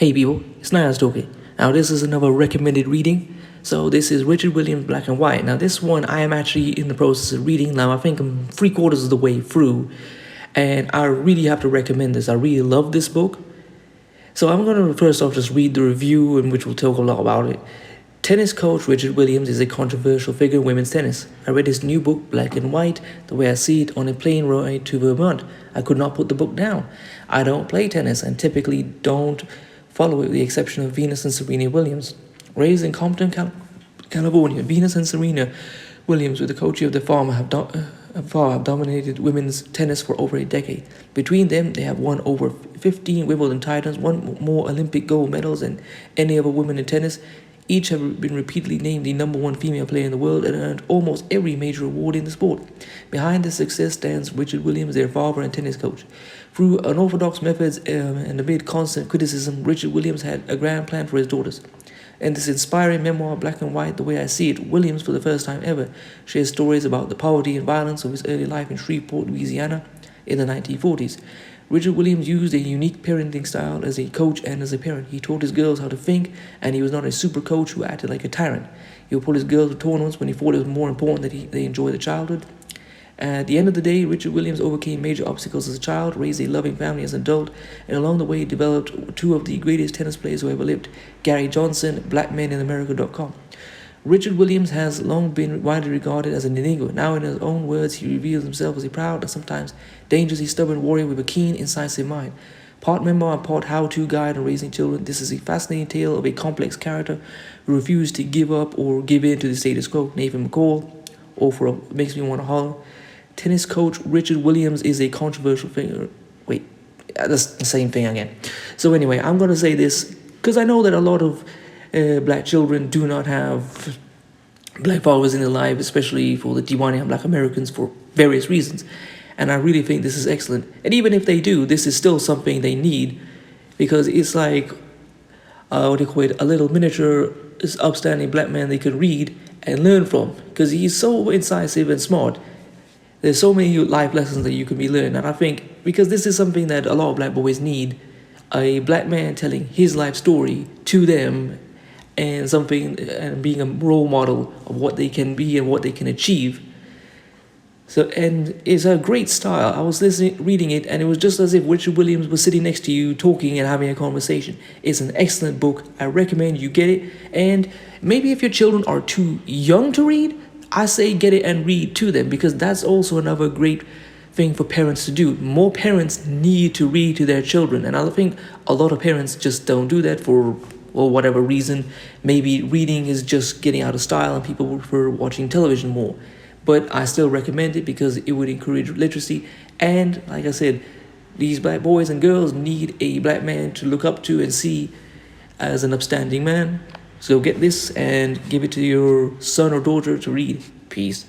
Hey people, it's NIyas713. Now this is another recommended reading. So this is Richard Williams' Black and White. Now this one I am actually in the process of reading. Now I think I'm 3/4 of the way through. And I really have to recommend this. I really love this book. So I'm going to first off just read the review, in which we'll talk a lot about it. Tennis coach Richard Williams is a controversial figure in women's tennis. I read his new book, Black and White, the way I see it, on a plane ride to Vermont. I could not put the book down. I don't play tennis and typically don't follow it, with the exception of Venus and Serena Williams. Raised in Compton, California, Venus and Serena Williams, with the coaching of their father, have dominated women's tennis for over a decade. Between them, they have won over 15 Wimbledon titles, won more Olympic gold medals than any other women in tennis. Each have been repeatedly named the #1 female player in the world and earned almost every major award in the sport. Behind this success stands Richard Williams, their father and tennis coach. Through unorthodox methods and amid constant criticism, Richard Williams had a grand plan for his daughters. In this inspiring memoir, Black and White, the way I see it, Williams, for the first time ever, shares stories about the poverty and violence of his early life in Shreveport, Louisiana in the 1940s. Richard Williams used a unique parenting style as a coach and as a parent. He taught his girls how to think, and he was not a super coach who acted like a tyrant. He would pull his girls to tournaments when he thought it was more important that they enjoy their childhood. At the end of the day, Richard Williams overcame major obstacles as a child, raised a loving family as an adult, and along the way developed two of the greatest tennis players who ever lived, Gary Johnson, BlackMenInAmerica.com. Richard Williams has long been widely regarded as an enigma. Now, in his own words, he reveals himself as a proud and sometimes dangerously stubborn warrior with a keen, incisive mind. Part memoir and part how-to guide on raising children, this is a fascinating tale of a complex character who refused to give up or give in to the status quo. Nathan McCall, author of Makes Me Want to Holler. Tennis coach Richard Williams is a controversial figure. Wait, that's the same thing again. So anyway, I'm going to say this because I know that a lot of black children do not have black fathers in their life, especially for the Diwanyan Black Americans, for various reasons. And I really think this is excellent. And even if they do, this is still something they need, because it's like, what do you call it, a little miniature upstanding black man they can read and learn from, because he's so incisive and smart. There's so many life lessons that you can be learned. And I think, because this is something that a lot of black boys need, a black man telling his life story to them, and being a role model of what they can be and what they can achieve. So, and it's a great style. I was reading it, and it was just as if Richard Williams was sitting next to you, talking and having a conversation. It's an excellent book. I recommend you get it. And maybe if your children are too young to read, I say get it and read to them, because that's also another great thing for parents to do. More parents need to read to their children, and I think a lot of parents just don't do that for whatever reason. Maybe reading is just getting out of style and people prefer watching television more. But I still recommend it because it would encourage literacy. And like I said, these black boys and girls need a black man to look up to and see as an upstanding man. So get this and give it to your son or daughter to read. Peace.